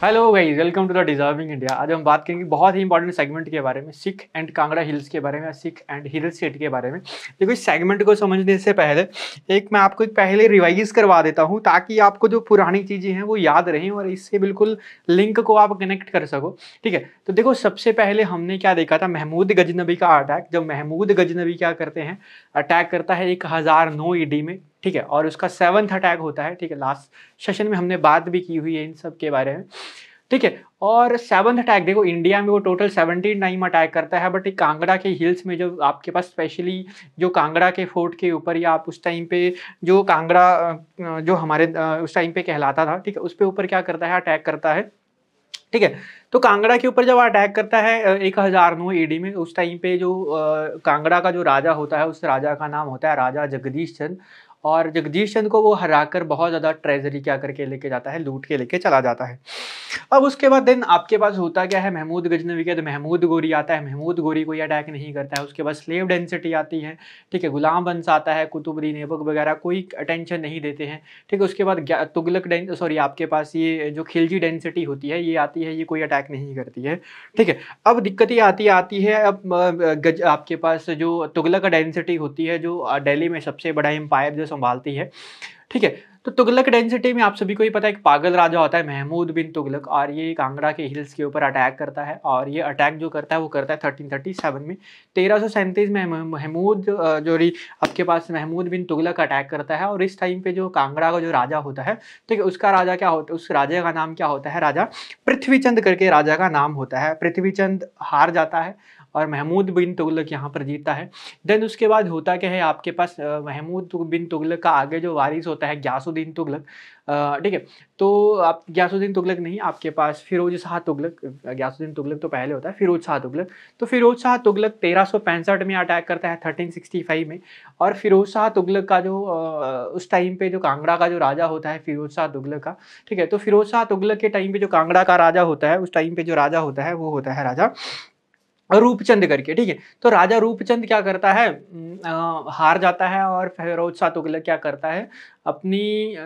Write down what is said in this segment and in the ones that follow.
Hello guys, welcome to the deserving India. आज हम बात करेंगे बहुत ही इंपॉर्टेंट सेगमेंट के बारे में, सिख एंड कांगड़ा हिल्स के बारे में, सिख एंड हिल स्टेट के बारे में। देखो, इस सेगमेंट को समझने से पहले मैं आपको एक पहले रिवाइज करवा देता हूं, ताकि आपको जो पुरानी चीज़ें हैं वो याद रहें और इससे बिल्कुल लिंक को आप कनेक्ट कर सको। ठीक है, तो देखो, सबसे पहले हमने क्या देखा था, महमूद गजनबी का अटैक। जब महमूद गजनबी क्या करते हैं, अटैक करता है 1009 ईडी में। ठीक है, और उसका 7th अटैक होता है। ठीक है, लास्ट सेशन में हमने बात भी की हुई है इन सब के बारे में। ठीक है, और 7th अटैक देखो, इंडिया में वो टोटल 17 टाइम अटैक करता है, बट कांगड़ा के हिल्स में जो आपके पास स्पेशली जो कांगड़ा के फोर्ट के ऊपर, या आप उस टाइम पे जो कांगड़ा जो हमारे उस टाइम पे कहलाता था, ठीक है, उस पे ऊपर क्या करता है, अटैक करता है। ठीक है, तो कांगड़ा के ऊपर जब अटैक करता है 1009 ईडी में, उस टाइम पे जो कांगड़ा का जो राजा होता है, उस राजा का नाम होता है राजा जगदीश चंद। और जगदीश चंद को वो हराकर बहुत ज़्यादा ट्रेजरी क्या करके लेके जाता है, लूट के लेके चला जाता है। अब उसके बाद देन आपके पास होता क्या है, महमूद गजनवी के, तो महमूद गोरी आता है। महमूद गोरी कोई अटैक नहीं करता है। उसके बाद स्लेव डेंसिटी आती है। ठीक है, गुलाम बंस आता है, कुतुबुद्दीन ऐबक वगैरह कोई अटेंशन नहीं देते हैं। ठीक है, उसके बाद तुगलक सॉरी आपके पास ये जो खिलजी डेंसिटी होती है ये आती है, ये कोई अटैक नहीं करती है। ठीक है, अब दिक्कत ये आती है, अब आपके पास जो तुगलक डेंसिटी होती है, जो दिल्ली में सबसे बड़ा एम्पायर जो संभालती है। ठीक है, तो तुगलक डेंसिटी में आप सभी को ही पता है, एक पागल राजा होता है महमूद बिन तुगलक, और ये कांगड़ा के हिल्स के ऊपर अटैक करता है। और ये अटैक जो करता है वो करता है 1337 में। 1337 में महमूद आपके पास महमूद बिन तुगलक अटैक करता है। और इस टाइम पे जो कांगड़ा का जो राजा होता है, ठीक है, उसका राजा क्या होता है, उस राजा का नाम क्या होता है, राजा पृथ्वीचंद करके राजा का नाम होता है। पृथ्वीचंद हार जाता है और महमूद बिन तुगलक यहाँ पर जीतता है। देन उसके बाद होता क्या है, आपके पास महमूद बिन तुगलक का आगे जो वारिस होता है ग्यासुद्दीन तुगलक। ठीक है, तो आप ग्यासुद्दीन तुगलक नहीं, आपके पास फिरोज शाह तुगलक। ग्यासुद्दीन तुगलक तो पहले होता है, फिरोज शाह तुगलक। तो फिरोज शाह तुगलक 1365 में अटैक करता है, 1365 में। और फिरोज शाह तुगलक का जो उस टाइम पे जो कांगड़ा का जो राजा होता है फिरोज शाह तुगलक का। ठीक है, तो फिरोज शाह तुगलक के टाइम पे जो कांगड़ा का राजा होता है, उस टाइम पे जो राजा होता है वो होता है राजा रूपचंद करके। ठीक है, तो राजा रूपचंद क्या करता है, हार जाता है। और फिरोज शाह तुगलक क्या करता है, अपनी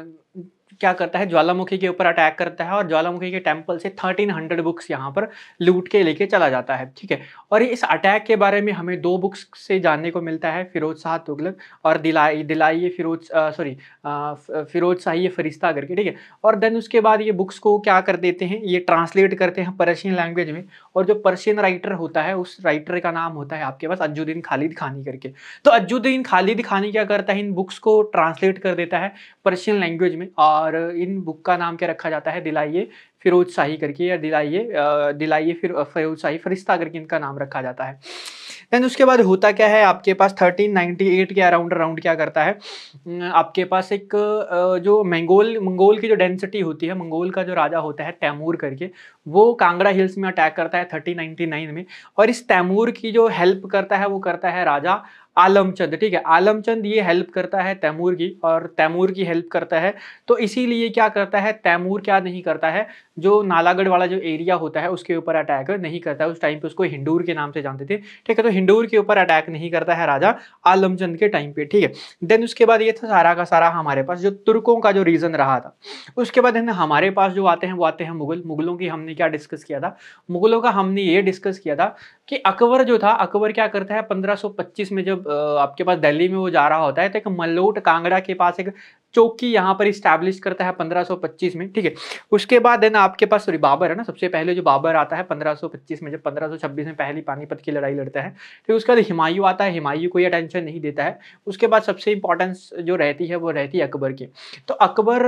क्या करता है, ज्वालामुखी के ऊपर अटैक करता है और ज्वालामुखी के टेम्पल से 1300 बुक्स यहाँ पर लूट के लेके चला जाता है। ठीक है, और इस अटैक के बारे में हमें 2 बुक्स से जानने को मिलता है, फिरोज शाह तुगलक और दिलाइए फिरोज शाही फरिश्ता करके। ठीक है, और देन उसके बाद ये बुक्स को क्या कर देते हैं, ये ट्रांसलेट करते हैं पर्शियन लैंग्वेज में। और जो पर्शियन राइटर होता है, उस राइटर का नाम होता है आपके पास अज्जुद्दीन खालिद खानी करके। तो अज्जुद्दीन खालिद खानी क्या करता है, इन बुक्स को ट्रांसलेट कर देता है पर्शियन लैंग्वेज में। और इन बुक का नाम क्या रखा जाता है, दिलाइए फिरोज शाही करके, या दिलाइए फिर फिरोज शाही फरिश्ता करके इनका नाम रखा जाता है। देन उसके बाद होता क्या है, आपके पास 1398 के अराउंड क्या करता है, आपके पास एक जो मंगोल की जो डेंसिटी होती है, मंगोल का जो राजा होता है तैमूर करके, वो कांगड़ा हिल्स में अटैक करता है 1399 में। और इस तैमूर की जो हेल्प करता है वो करता है राजा आलमचंद। ठीक है, आलमचंद ये हेल्प करता है तैमूर की, और तैमूर की हेल्प करता है। तो इसीलिए क्या करता है, तैमूर क्या नहीं करता है, जो नालागढ़ वाला जो एरिया होता है उसके ऊपर अटैक नहीं करता है। उस टाइम पे उसको हिंदूर के नाम से जानते थे। ठीक है, तो हिंदूर के ऊपर अटैक नहीं करता है राजा आलमचंद के टाइम पे। ठीक है, देन उसके बाद ये था सारा का सारा हमारे पास जो तुर्कों का जो रीजन रहा था। उसके बाद हमारे पास जो आते हैं वो आते हैं मुगलों की हमने क्या डिस्कस किया था, मुगलों का हमने ये डिस्कस किया था कि अकबर जो था, अकबर क्या करता है 1525 में, जब आपके पास दिल्ली में वो जा रहा होता है, तो एक मल्लोट कांगड़ा के पास एक चौकी यहाँ पर इस्टेब्लिश करता है 1525 में। ठीक है, उसके बाद देन आपके पास सॉरी बाबर है ना, सबसे पहले जो बाबर आता है 1525 में, जब 1526 में पहली पानीपत की लड़ाई लड़ता है। फिर उसके बाद हुमायूं आता है, हुमायूं कोई अटेंशन नहीं देता है। उसके बाद सबसे इंपॉर्टेंस जो रहती है वो रहती है अकबर की। तो अकबर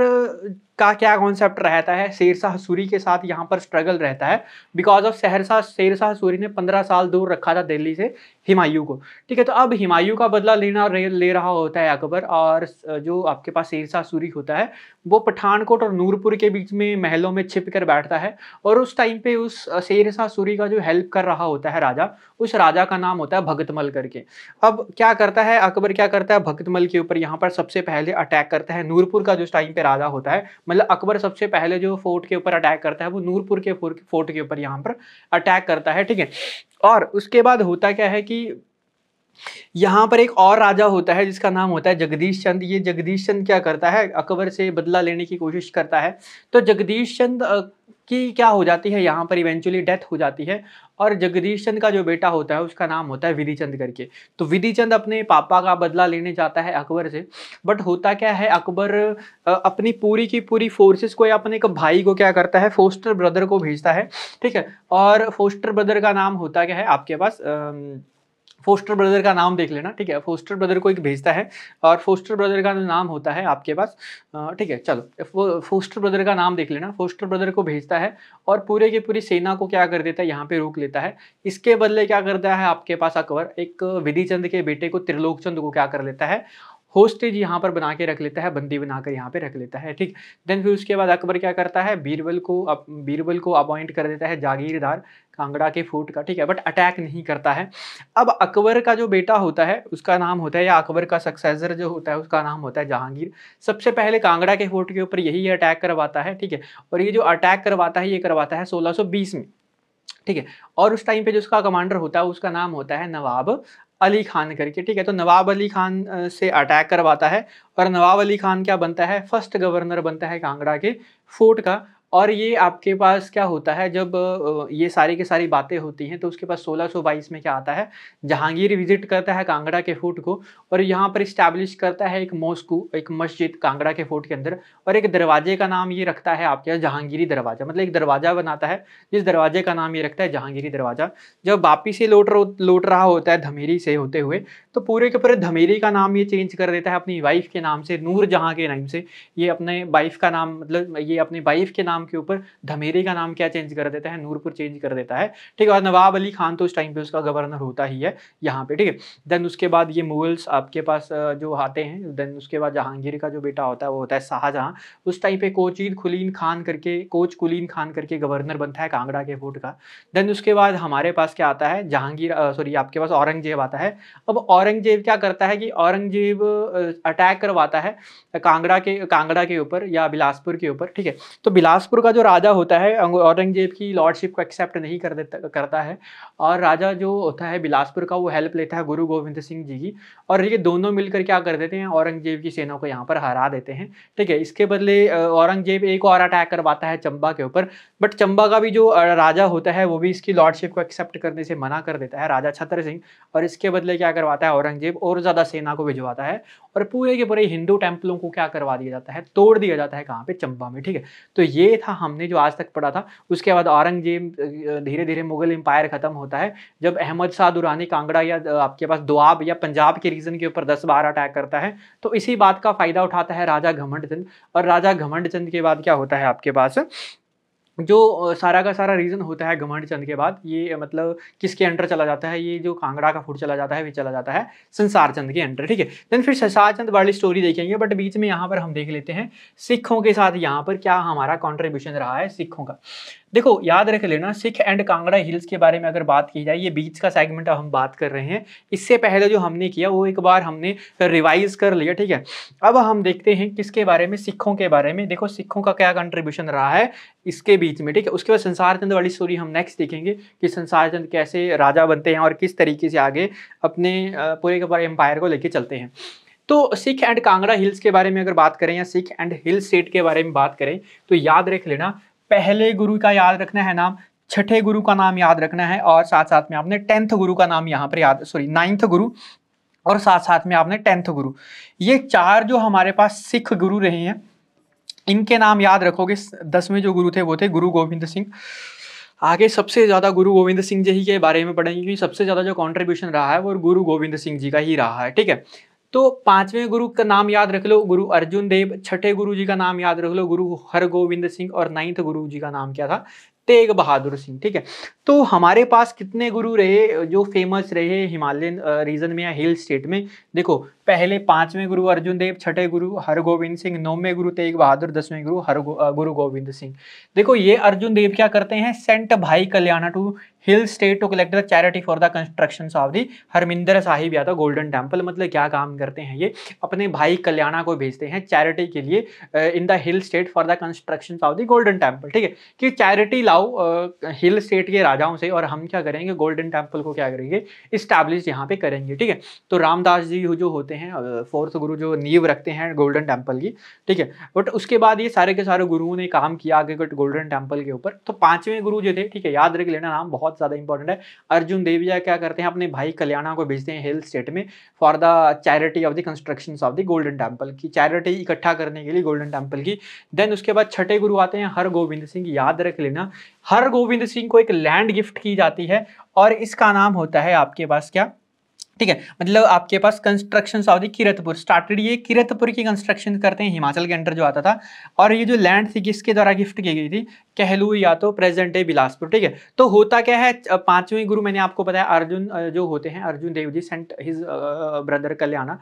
का क्या कॉन्सेप्ट रहता है, शेरशाह सूरी के साथ यहाँ पर स्ट्रगल रहता है, बिकॉज ऑफ शेरशाह सूरी ने 15 साल दूर रखा था दिल्ली से हुमायूं को। ठीक है, तो अब हुमायूं का बदला ले रहा होता है अकबर। और जो आपके पास शेरशाह सूरी होता है वो पठानकोट और नूरपुर के बीच में महलों में छिप कर बैठता है। और उस टाइम पे उस शेरशाह सूरी का जो हेल्प कर रहा होता है राजा, उस राजा का नाम होता है भगतमल करके। अब क्या करता है अकबर, क्या करता है भगतमल के ऊपर यहाँ पर सबसे पहले अटैक करता है। नूरपुर का जो उस टाइम पे राजा होता है, मतलब अकबर सबसे पहले जो फोर्ट के ऊपर अटैक करता है वो नूरपुर के फोर्ट के ऊपर यहाँ पर अटैक करता है। ठीक है, और उसके बाद होता क्या है कि यहाँ पर एक और राजा होता है जिसका नाम होता है जगदीश चंद। ये जगदीश चंद क्या करता है, अकबर से बदला लेने की कोशिश करता है। तो जगदीश चंद कि क्या हो जाती है, यहाँ पर इवेंचुअली डेथ हो जाती है और जगदीश चंद का जो बेटा होता है उसका नाम होता है विधि चंद करके। तो विधि चंद अपने पापा का बदला लेने जाता है अकबर से, बट होता क्या है, अकबर अपनी पूरी की पूरी फोर्सेस को या अपने एक भाई को क्या करता है, फोस्टर ब्रदर को भेजता है, ठीक है। और फोस्टर ब्रदर का नाम होता क्या है आपके पास, फोस्टर ब्रदर का नाम देख लेना, ठीक है। फोस्टर ब्रदर को एक भेजता है और फोस्टर ब्रदर का नाम होता है आपके पास, ठीक है, चलो फोस्टर ब्रदर का नाम देख लेना। फोस्टर ब्रदर को भेजता है और पूरे की पूरी सेना को क्या कर देता है, यहाँ पे रोक लेता है। इसके बदले क्या करता है आपके पास अकबर, एक विधि चंद के बेटे को त्रिलोक चंद को क्या कर लेता है, होस्टेज यहाँ पर बना के रख लेता है, बंदी बनाकर यहाँ पे रख लेता है, ठीक। देन फिर उसके बाद अकबर क्या करता है, बीरबल को अपॉइंट कर देता है जागीरदार कांगड़ा के फोर्ट का, ठीक है, बट अटैक नहीं करता है। अब अकबर का जो बेटा होता है उसका नाम होता है, या अकबर का सक्सेसर जो होता है उसका नाम होता है जहांगीर। सबसे पहले कांगड़ा के फोर्ट के ऊपर यही अटैक करवाता है, ठीक है। और ये जो अटैक करवाता है ये करवाता है 1620 में, ठीक है। और उस टाइम पे जो उसका कमांडर होता है उसका नाम होता है नवाब अली खान करके, ठीक है। तो नवाब अली खान से अटैक करवाता है और नवाब अली खान क्या बनता है, फर्स्ट गवर्नर बनता है कांगड़ा के फोर्ट का। और ये आपके पास क्या होता है, जब ये सारी की सारी बातें होती हैं तो उसके पास 1622 में क्या आता है, जहांगीर विजिट करता है कांगड़ा के फोर्ट को और यहाँ पर इस्टेब्लिश करता है एक मॉस्कू, एक मस्जिद कांगड़ा के फोर्ट के अंदर। और एक दरवाजे का नाम ये रखता है आपके यहाँ जहांगीरी दरवाजा, मतलब एक दरवाजा बनाता है जिस दरवाजे का नाम ये रखता है जहांगीरी दरवाजा। जब वापिस से लौट रहा होता है धमेरी से होते हुए, तो पूरे के पूरे धमेरी का नाम ये चेंज कर देता है अपनी वाइफ के नाम से, नूर जहां के नाम से। ये अपने वाइफ का नाम, मतलब ये अपनी वाइफ के नाम के ऊपर धमेरी का नाम क्या चेंज कर देता है, नूरपुर चेंज कर देता है, ठीक है। और नवाब अली खान तो उस टाइम पे उसका गवर्नर होता ही है यहाँ पे, ठीक है। देन उसके बाद ये मुगल्स आपके पास जो आते हैं, देन उसके बाद जहांगीर का जो बेटा होता है वो होता है शाहजहां। उस टाइम पे कोच कुलीन खान करके गवर्नर बनता है कांगड़ा के फोर्ट का। देन उसके बाद हमारे पास क्या आता है, सॉरी आपके पास औरंगजेब आता है। अब औरंगजेब क्या करता है कि औरंगजेब अटैक करवाता है कांगड़ा के ऊपर या बिलासपुर के ऊपर, ठीक है। तो बिलासपुर का जो राजा होता है औरंगजेब की लॉर्डशिप को एक्सेप्ट नहीं करता है, और राजा जो होता है बिलासपुर का वो हेल्प लेता है गुरु गोविंद सिंह जी की, और ये दोनों मिलकर क्या कर देते हैं, औरंगजेब की सेना को यहाँ पर हरा देते हैं, ठीक है। इसके बदले औरंगजेब एक और अटैक करवाता है चंबा के ऊपर, बट चंबा का भी जो राजा होता है वो भी इसकी लॉर्डशिप को एक्सेप्ट करने से मना कर देता है, राजा छत्र सिंह। और इसके बदले क्या करवाता है औरंगजेब, और ज्यादा सेना को भिजवाता है और पूरे के पूरे हिंदू टेम्पलों को क्या करवा दिया जाता है, तोड़ दिया जाता है, कहाँ पे, चंबा में, ठीक है। तो ये था हमने जो आज तक पढ़ा था। उसके बाद औरंगजेब धीरे धीरे मुगल एम्पायर खत्म होता है जब अहमद शाह दुरानी कांगड़ा या आपके पास दोआब या पंजाब के रीजन के ऊपर 10 बार अटैक करता है। तो इसी बात का फायदा उठाता है राजा घमंड चंद, और राजा घमंड चंद के बाद क्या होता है आपके पास, जो सारा का सारा रीजन होता है घमंड चंद के बाद, ये मतलब किसके अंडर चला जाता है, ये जो कांगड़ा का फूट चला जाता है, ये चला जाता है संसार चंद के अंडर, ठीक है। देन फिर संसार चंद वाली स्टोरी देखेंगे, बट बीच में यहाँ पर हम देख लेते हैं सिखों के साथ यहाँ पर क्या हमारा कॉन्ट्रीब्यूशन रहा है सिखों का। देखो याद रख लेना, सिख एंड कांगड़ा हिल्स के बारे में अगर बात की जाए, ये बीच का सेगमेंट अब हम बात कर रहे हैं। इससे पहले जो हमने किया वो एक बार हमने रिवाइज कर लिया, ठीक है। अब हम देखते हैं किसके बारे में, सिखों के बारे में। देखो सिखों का क्या कंट्रीब्यूशन रहा है इसके बीच में, ठीक है। उसके बाद संसार चंद वाली स्टोरी हम नेक्स्ट देखेंगे कि संसार चंद कैसे राजा बनते हैं और किस तरीके से आगे अपने पूरे के पूरे एम्पायर को लेके चलते हैं। तो सिख एंड कांगड़ा हिल्स के बारे में अगर बात करें या सिख एंड हिल स्टेट के बारे में बात करें, तो याद रख लेना, पहले गुरु का याद रखना है नाम, छठे गुरु का नाम याद रखना है, और साथ साथ में आपने 10th गुरु का नाम यहाँ पर 9th गुरु, और साथ साथ में आपने 10th गुरु। ये चार जो हमारे पास सिख गुरु रहे हैं इनके नाम याद रखोगे। 10वें जो गुरु थे वो थे गुरु गोविंद सिंह। आगे सबसे ज्यादा गुरु गोविंद सिंह जी के बारे में पढ़ेंगे क्योंकि सबसे ज्यादा जो कंट्रीब्यूशन रहा है वो गुरु गोविंद सिंह जी का ही रहा है, ठीक है। तो 5वें गुरु का नाम याद रख लो गुरु अर्जुन देव, छठे गुरु जी का नाम याद रख लो गुरु हरगोविंद सिंह, और 9th गुरु जी का नाम क्या था, तेग बहादुर सिंह, ठीक है। तो हमारे पास कितने गुरु रहे जो फेमस रहे हिमालयन रीजन में या हिल स्टेट में, देखो पहले 5वें गुरु अर्जुन देव, छठे गुरु हरगोविंद सिंह, 9वें गुरु तेग बहादुर, 10वें गुरु गुरु गोविंद सिंह। देखो ये अर्जुन देव क्या करते हैं, सेंट भाई Kalyana to hill state to collect the charity for the construction of the Harmandir Sahib या तो गोल्डन टेम्पल। मतलब क्या काम करते हैं, ये अपने भाई कल्याणा को भेजते हैं चैरिटी के लिए इन the hill state for the construction of the Golden Temple, ठीक है, कि चैरिटी लाओ हिल स्टेट के राजाओं से और हम क्या करेंगे, गोल्डन टेम्पल को क्या करेंगे, इस्टेब्लिश यहाँ पे करेंगे। ठीक है, तो रामदास जी जो होते हैं फोर्थ गुरु, जो नींव रखते हैं गोल्डन टेम्पल की। ठीक है, बट उसके बाद ये सारे के सारे गुरुओं ने काम किया आगे गोल्डन टेम्पल के ऊपर। तो पांचवें गुरु जो थे, ठीक है, याद रख लेना, नाम बहुत ज्यादा इंपॉर्टेंट है। अर्जुन देव जी क्या करते हैं, अपने भाई कल्याणा को भेजते हैं हिल स्टेट में for the charity of the construction of the Golden temple की, चैरिटी इकट्ठा करने के लिए गोल्डन टेम्पल की। देन उसके बाद छठे गुरु आते हैं हरगोविंद सिंह। याद रख लेना, हरगोविंद सिंह को एक लैंड गिफ्ट की जाती है और इसका नाम होता है आपके पास क्या, ठीक है, मतलब आपके पास construction of the Kiratpur started. ये किरतपुर की कंस्ट्रक्शन करते हैं, हिमाचल के अंडर जो आता था। और ये जो लैंड थी किसके द्वारा गिफ्ट की गई थी, कहलूर या तो प्रेजेंट डे बिलासपुर। ठीक है, तो होता क्या है, पांचवें गुरु मैंने आपको बताया अर्जुन जो होते हैं, Arjun Dev ji sent his brother Kalyana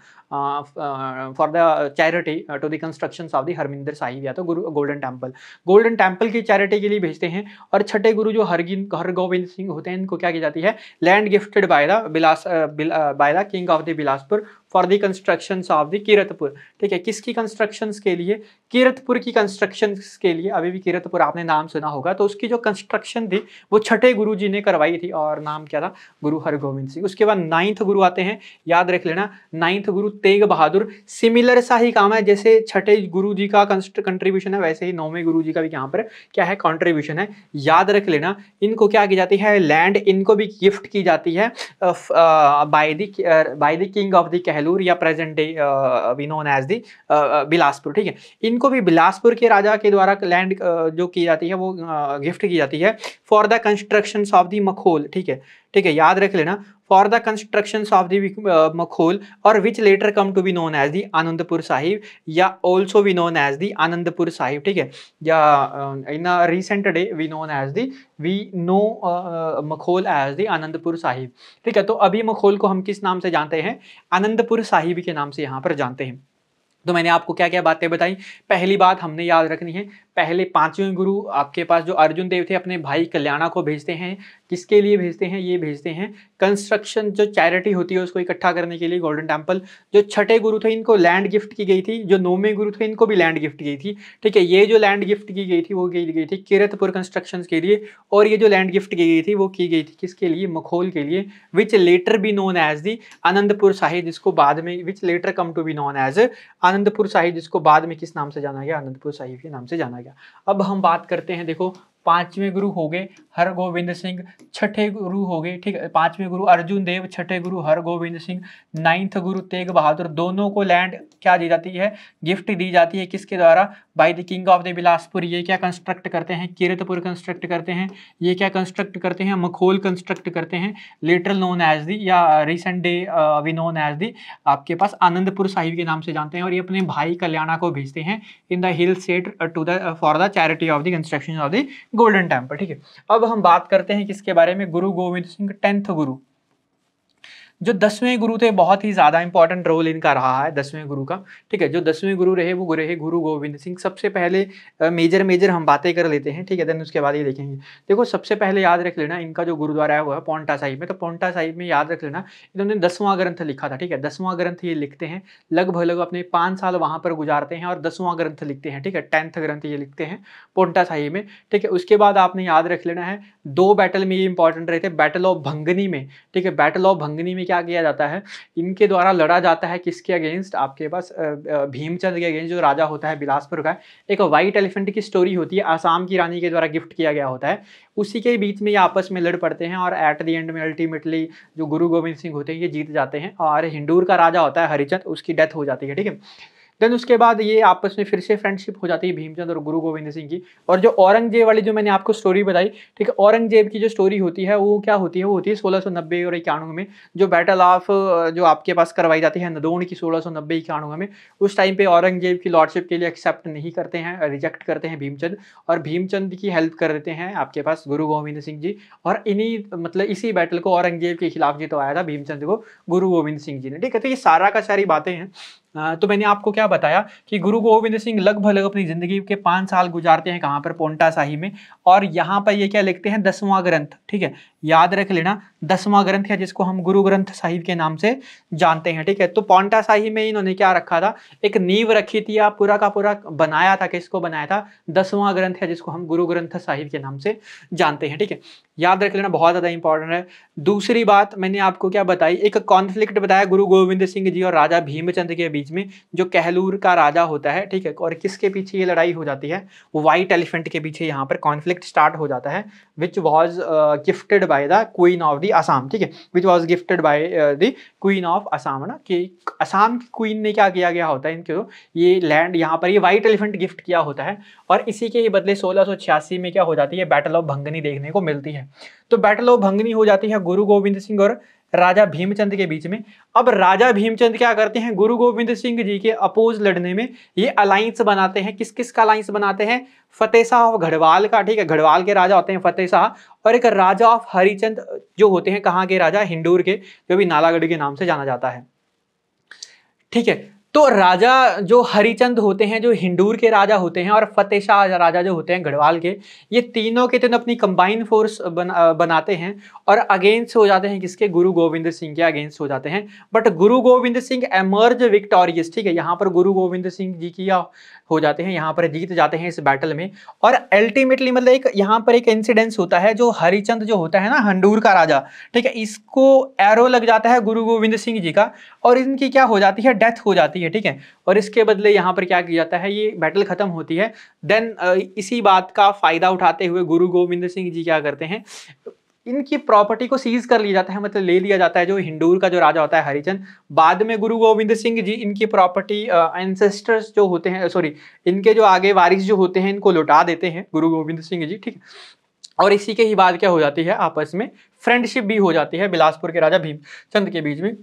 for the charity to the construction of the Harmandir Sahib या तो Guru golden temple, golden temple की चैरिटी के लिए भेजते हैं। और छठे गुरु जो हरगोविंद सिंह होते हैं, इनको क्या की जाती है, land gifted bye the king of the Bilaspur for the construction of the Kiratpur. ठीक है, किसकी कंस्ट्रक्शन के लिए, किरतपुर की कंस्ट्रक्शन के लिए। अभी भी किरतपुर आपने नाम सुना होगा, तो उसकी जो कंस्ट्रक्शन थी वो छठे गुरु जी ने करवाई थी और नाम क्या था, गुरु हरगोविंद सिंह। उसके बाद नाइन्थ गुरु आते हैं, याद रख लेना, नाइन्थ गुरु तेग बहादुर। सिमिलर सा ही काम है, जैसे छठे गुरु जी का कंट्रीब्यूशन है वैसे ही नौवें गुरु जी का भी यहाँ पर क्या है, कंट्रीब्यूशन है। याद रख लेना, इनको क्या की जाती है, लैंड इनको भी गिफ्ट की जाती है by the king of the Kahlur या present day we known as the Bilaspur. ठीक है, इनको भी बिलासपुर के राजा के द्वारा लैंड जो की जाती है वो गिफ्ट की जाती है for the construction of the Makhowal. ठीक है, ठीक है, याद रख लेना, for the construction of the Makhowal और which later come to be known as the Anandpur Sahib या also we known as the Anandpur Sahib. ठीक है, या in a recent day we known as the we know Makhowal as the Anandpur Sahib. ठीक है, तो अभी मखोल को हम किस नाम से जानते हैं, आनंदपुर साहिब के नाम से यहाँ पर जानते हैं। तो मैंने आपको क्या क्या बातें बताई, पहली बात हमने याद रखनी है, पहले पांचवें गुरु आपके पास जो अर्जुन देव थे अपने भाई कल्याणा को भेजते हैं, किसके लिए भेजते हैं, ये भेजते हैं कंस्ट्रक्शन जो चैरिटी होती है उसको इकट्ठा करने के लिए गोल्डन टेम्पल। जो छठे गुरु थे इनको लैंड गिफ्ट की गई थी, जो नौवें गुरु थे इनको भी लैंड गिफ्ट की गई थी। ठीक है, ये जो लैंड गिफ्ट की गई थी वो की गई थी किरतपुर कंस्ट्रक्शन के लिए, और ये जो लैंड गिफ्ट की गई थी वो की गई थी किसके लिए, मखोल के लिए, which later be known as the Anandpur Sahib, जिसको बाद में which later come to be known as Anandpur Sahib, जिसको बाद में किस नाम से जाना गया, आनंदपुर साहिब के नाम से जाना गया। अब हम बात करते हैं, देखो पांचवें गुरु हो गए हरगोविंद सिंह, छठे गुरु हो गए, ठीक है, पांचवें गुरु अर्जुन देव, छठे गुरु हरगोविंद सिंह, नाइन्थ गुरु तेग बहादुर। दोनों को लैंड क्या दी जाती है, गिफ्ट दी जाती है, किसके द्वारा, bye the king of the Bilaspur. ये क्या कंस्ट्रक्ट करते हैं, किरतपुर कंस्ट्रक्ट करते हैं, ये क्या कंस्ट्रक्ट करते हैं, मखोल कंस्ट्रक्ट करते हैं, लिटरल नोन एज दी या recent day we known as the आपके पास आनंदपुर साहिब के नाम से जानते हैं। और ये अपने भाई कल्याणा को भेजते हैं in the hill state to the for the charity of the construction of the Golden Temple. ठीक है, अब हम बात करते हैं किसके बारे में, गुरु गोविंद सिंह 10th गुरु। जो 10वें गुरु थे बहुत ही ज्यादा इंपॉर्टेंट रोल इनका रहा है 10वें गुरु का। ठीक है, जो 10वें गुरु रहे वो रहे गुरु गोविंद सिंह। सबसे पहले मेजर हम बातें कर लेते हैं, ठीक है, देन उसके बाद ये देखेंगे। देखो सबसे पहले याद रख लेना, इनका जो गुरुद्वारा है वो है पौंटा साहिब में। तो पौंटा साहिब में याद रख लेना इन्होंने 10वां ग्रंथ लिखा था। ठीक है, 10वां ग्रंथ ये लिखते हैं, लगभग अपने 5 साल वहां पर गुजारते हैं और 10वां ग्रंथ लिखते हैं। ठीक है, 10th ग्रंथ ये लिखते हैं पौंटा साहिब में। ठीक है, उसके बाद आपने याद रख लेना है 2 बैटल में ये इंपॉर्टेंट रहे थे, बैटल ऑफ भंगनी में। ठीक है, बैटल ऑफ भंगनी में क्या किया जाता है, इनके द्वारा लड़ा जाता है किसके अगेंस्ट, आपके पास भीमचंद के अगेंस्ट, जो राजा होता है बिलासपुर का। एक व्हाइट एलिफेंट की स्टोरी होती है, आसाम की रानी के द्वारा गिफ्ट किया गया होता है, उसी के बीच में ये आपस में लड़ पड़ते हैं और एट द एंड में अल्टीमेटली जो गुरु गोविंद सिंह होते हैं ये जीत जाते हैं और हिंदूर का राजा होता है हरिचंद, उसकी डेथ हो जाती है। ठीक है, देन उसके बाद ये आपस में फिर से फ्रेंडशिप हो जाती है भीमचंद और गुरु गोविंद सिंह की। और जो औरंगजेब वाली जो मैंने आपको स्टोरी बताई, ठीक है, औरंगजेब की जो स्टोरी होती है वो क्या होती है, वो होती है 1690 और 91 में, जो बैटल ऑफ जो आपके पास करवाई जाती है नदौन की 1690-91 में। उस टाइम पे औरंगजेब की लॉर्डशिप के लिए एक्सेप्ट नहीं करते हैं, रिजेक्ट करते हैं भीमचंद, और भीमचंद की हेल्प कर देते हैं आपके पास गुरु गोविंद सिंह जी। और इन्हीं मतलब इसी बैटल को औरंगजेब के खिलाफ जितवाया था भीमचंद को गुरु गोविंद सिंह जी ने। ठीक है, तो ये सारा का सारी बातें हैं। तो मैंने आपको क्या बताया कि गुरु गोविंद सिंह लगभग अपनी जिंदगी के 5 साल गुजारते हैं कहाँ पर, पौंटा साहिब में। और यहाँ पर ये क्या लिखते हैं, 10वां ग्रंथ। ठीक है, याद रख लेना 10वां ग्रंथ है जिसको हम गुरु ग्रंथ साहिब के नाम से जानते हैं, ठीक है। तो पांवटा साहिब में इन्होंने क्या रखा था, एक नींव रखी थी, या पूरा का पूरा बनाया था, किसको बनाया था, 10वां ग्रंथ है जिसको हम गुरु ग्रंथ साहिब के नाम से जानते हैं, ठीक है। याद रख लेना, बहुत ज्यादा इंपॉर्टेंट है। दूसरी बात मैंने आपको क्या बताई, एक कॉन्फ्लिक्ट बताया गुरु गोविंद सिंह जी और राजा भीमचंद के बीच में, जो कहलूर का राजा होता है, ठीक है। और किसके पीछे ये लड़ाई हो जाती है, व्हाइट एलिफेंट के पीछे यहाँ पर कॉन्फ्लिक्ट स्टार्ट हो जाता है, which was gifted by the queen of the Assam, ठीक है, which was gifted by the queen of Assam ना, कि असम की क्वीन ने क्या किया गया होता है इनको, ये लैंड यहाँ पर ये व्हाइट एलिफेंट गिफ्ट किया होता है। और इसी के ही बदले 1686 में क्या हो जाती है, बैटल ऑफ भंगनी देखने को मिलती है। तो बैटल ऑफ भंगनी हो जाती है गुरु गोविंद सिंह और राजा भीमचंद के बीच में। अब राजा भीमचंद क्या करते हैं, गुरु गोविंद सिंह जी के अपोज लड़ने में ये अलायंस बनाते हैं। किस किस का अलायंस बनाते हैं, फतेह शाह ऑफ गढ़वाल का, ठीक है, गढ़वाल के राजा होते हैं फतेह शाह, और एक राजा ऑफ हरिचंद जो होते हैं कहाँ के राजा, हिंदूर के, जो भी नालागढ़ के नाम से जाना जाता है, ठीक है। तो राजा जो हरिचंद होते हैं, जो हिंदूर के राजा होते हैं, और फतेह शाह राजा जो होते हैं गढ़वाल के, ये तीनों के तीनों अपनी कंबाइन फोर्स बनाते हैं और अगेंस्ट हो जाते हैं किसके, गुरु गोविंद सिंह के अगेंस्ट हो जाते हैं। But Guru Gobind Singh emerge victorious, ठीक है, यहाँ पर गुरु गोविंद सिंह जी की हो जाते हैं, यहाँ पर जीत जाते हैं इस बैटल में। और अल्टीमेटली मतलब एक यहाँ पर एक इंसिडेंस होता है, जो हरिचंद जो होता है ना, हिंदूर का राजा, ठीक है, इसको एरो लग जाता है गुरु गोविंद सिंह जी का, और इनकी क्या हो जाती है, डेथ हो जाती है, ठीक है। और इसके बदले यहाँ पर क्या किया जाता है, ये बैटल खत्म होती है। देन इसी बात का फायदा उठाते हुए गुरु गोविंद सिंह जी क्या करते हैं, इनकी प्रॉपर्टी को सीज कर लिया जाता है, मतलब ले लिया जाता है, जो हिंदूर का जो राजा होता है हरिचंद। बाद में गुरु गोविंद सिंह जी इनकी प्रॉपर्टी एंसेस्टर्स जो होते हैं, सॉरी, इनके जो आगे वारिस जो होते हैं, इनको लौटा देते हैं गुरु गोविंद सिंह जी, ठीक है। और इसी के ही बाद क्या हो जाती है, आपस में फ्रेंडशिप भी हो जाती है बिलासपुर के राजा भीमचंद के बीच में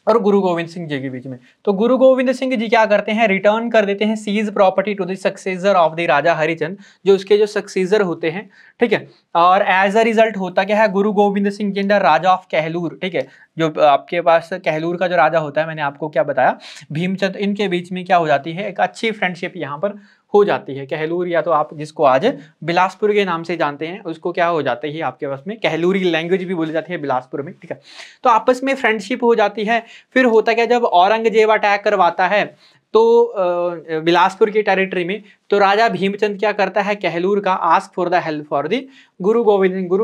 और गुरु गोविंद सिंह जी के बीच में। तो गुरु गोविंद सिंह जी क्या करते हैं, रिटर्न कर देते हैं seize property to the successor of the Raja Harichand, जो उसके जो सक्सेसर होते हैं, ठीक है। और एज अ रिजल्ट होता क्या है, गुरु गोविंद सिंह जी राजा ऑफ कहलूर, ठीक है, जो आपके पास कहलूर का जो राजा होता है, मैंने आपको क्या बताया, भीमचंद, इनके बीच में क्या हो जाती है, एक अच्छी फ्रेंडशिप यहाँ पर हो जाती है। कहलूर, या तो आप जिसको आज बिलासपुर के नाम से जानते हैं, उसको क्या हो जाता है आपके पास में, कहलूरी लैंग्वेज भी बोली जाती है बिलासपुर में, ठीक है। तो आपस में फ्रेंडशिप हो जाती है। फिर होता क्या, जब औरंगजेब अटैक करवाता है तो बिलासपुर की टेरिटरी में, तो राजा भीमचंद क्या करता है, कहलूर का, ask for the help for the गुरु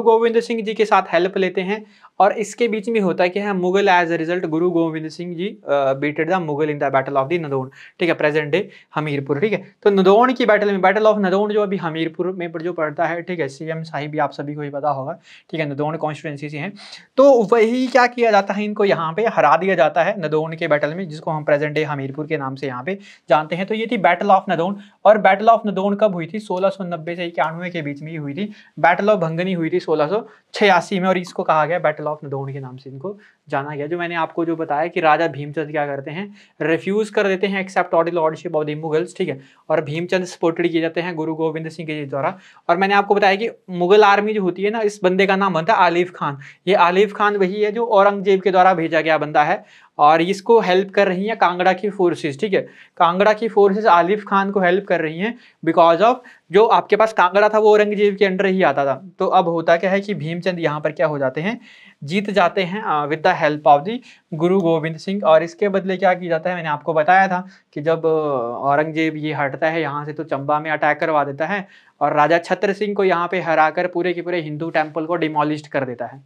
गोविंद सिंह जी के साथ हेल्प लेते हैं। और इसके बीच में होता है कि Mughal, as a result Guru Gobind Singh ji beated the Mughal in the battle of the Nadaun, ठीक है, प्रेजेंट डे हमीरपुर, ठीक है। तो नदौन की बैटल में, बैटल ऑफ नदौन जो अभी हमीरपुर में जो पड़ता है, ठीक है, सीएम साहिब भी आप सभी को ही पता होगा, ठीक है, नदौन कॉन्स्टिट्यूंसी से हैं। तो वही क्या किया जाता है, इनको यहाँ पे हरा दिया जाता है नदौन के बैटल में, जिसको हम प्रेजेंट डे हमीरपुर के नाम से यहाँ पे जानते हैं। तो ये थी बैटल ऑफ नदौन। और बैटल ऑफ नदौन कब हुई थी, 1690 से 91 के बीच में ही हुई थी। बैटल ऑफ भंगनी हुई थी 1686 में, और इसको कहा गया बैटल ऑफ नदौन के नाम से इनको जाना गया। जो मैंने आपको जो बताया कि राजा भीमचंद क्या करते हैं, रिफ्यूज कर देते हैं except of the lordship of the Mughals, ठीक है, और भीमचंद सपोर्टेड किए जाते हैं गुरु गोविंद सिंह के द्वारा। और मैंने आपको बताया कि मुगल आर्मी जो होती है ना, इस बंदे का नाम बनता है आलिफ खान। ये आलिफ खान वही है जो औरंगजेब के द्वारा भेजा गया बंदा है, और इसको हेल्प कर रही है कांगड़ा की फोर्सेस, ठीक है। कांगड़ा की फोर्सेस आलिफ खान को हेल्प कर रही हैं बिकॉज ऑफ जो आपके पास कांगड़ा था वो औरंगजेब के अंडर ही आता था। तो अब होता क्या है कि भीमचंद यहाँ पर क्या हो जाते हैं, जीत जाते हैं with the help of the गुरु गोविंद सिंह। और इसके बदले क्या किया जाता है, मैंने आपको बताया था कि जब औरंगजेब ये हटता है यहाँ से, तो चंबा में अटैक करवा देता है और राजा छत्र सिंह को यहाँ पे हराकर पूरे के पूरे हिंदू टेम्पल को डिमोलिश कर देता है।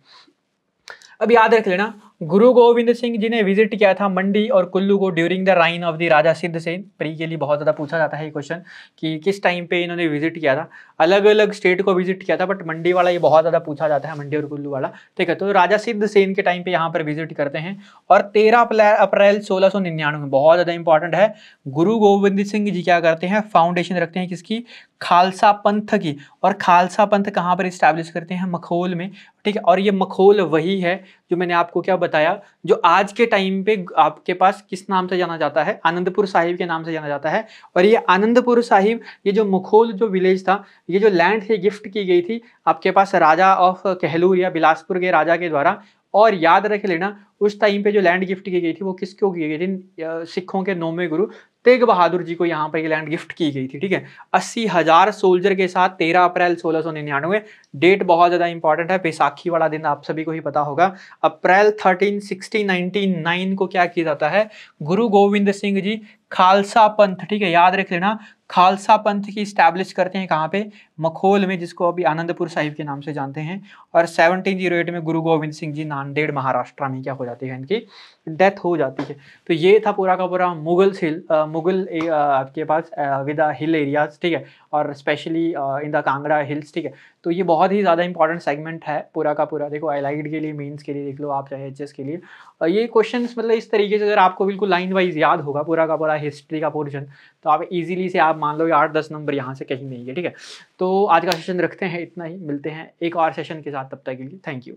अब याद रख लेना, गुरु गोविंद सिंह जी ने विजिट किया था मंडी और कुल्लू को during the reign of the Raja Siddhasen. Pre के लिए बहुत ज़्यादा पूछा जाता है ये क्वेश्चन कि किस टाइम पे इन्होंने विजिट किया था। अलग अलग स्टेट को विजिट किया था, बट मंडी वाला ये बहुत ज़्यादा पूछा जाता है, मंडी और कुल्लू वाला, ठीक है। तो राजा सिद्धसेन के टाइम पे यहाँ पर विजिट करते हैं। और 13 अप्रैल 1699 बहुत ज़्यादा इंपॉर्टेंट है, गुरु गोविंद सिंह जी क्या करते हैं, फाउंडेशन रखते हैं किसकी, खालसा पंथ की। और खालसा पंथ कहाँ पर इस्टेब्लिश करते हैं, मखोल में, ठीक है। और ये मखोल वही है जो मैंने आपको क्या बताया, जो आज के टाइम पे आपके पास किस नाम से जाना जाता है, आनंदपुर साहिब के नाम से जाना जाता है। और ये आनंदपुर साहिब, ये जो मखोल जो विलेज था, ये जो लैंड थी गिफ्ट की गई थी आपके पास राजा ऑफ कहलूर या बिलासपुर के राजा के द्वारा। और याद रख लेना, उस टाइम पे जो लैंड गिफ्ट की गई थी वो किसको की गई थी, सिखों के 9वें गुरु तेग बहादुर जी को यहाँ पर ये लैंड गिफ्ट की गई थी, ठीक है। 80,000 सोल्जर के साथ 13 अप्रैल 1699, डेट बहुत ज़्यादा इंपॉर्टेंट है, बैसाखी वाला दिन आप सभी को ही पता होगा। अप्रैल 13 1699 को क्या किया जाता है, गुरु गोविंद सिंह जी खालसा पंथ, ठीक है, याद रख लेना, खालसा पंथ की स्टैब्लिश करते हैं कहाँ पे, मखोल में, जिसको अभी आनंदपुर साहिब के नाम से जानते हैं। और 1708 में गुरु गोविंद सिंह जी नांदेड़ महाराष्ट्र में क्या हो जाती है, इनकी डेथ हो जाती है। तो ये था पूरा का पूरा मुगल आपके पास विद हिल एरियाज, ठीक है, और specially in the Kangra hills, ठीक है। तो ये बहुत ही ज़्यादा इंपॉर्टेंट सेगमेंट है पूरा का पूरा। देखो आईलाइट के लिए, मेंस के लिए देख लो आप, चाहे एचएस के लिए। ये क्वेश्चंस मतलब इस तरीके से अगर आपको बिल्कुल लाइन वाइज याद होगा पूरा का पूरा हिस्ट्री का पोर्शन, तो आप इजीली से आप मान लो 8-10 नंबर यहाँ से कहीं नहीं है, ठीक है। तो आज का सेशन रखते हैं इतना ही, मिलते हैं एक और सेशन के साथ, तब तक के लिए थैंक यू।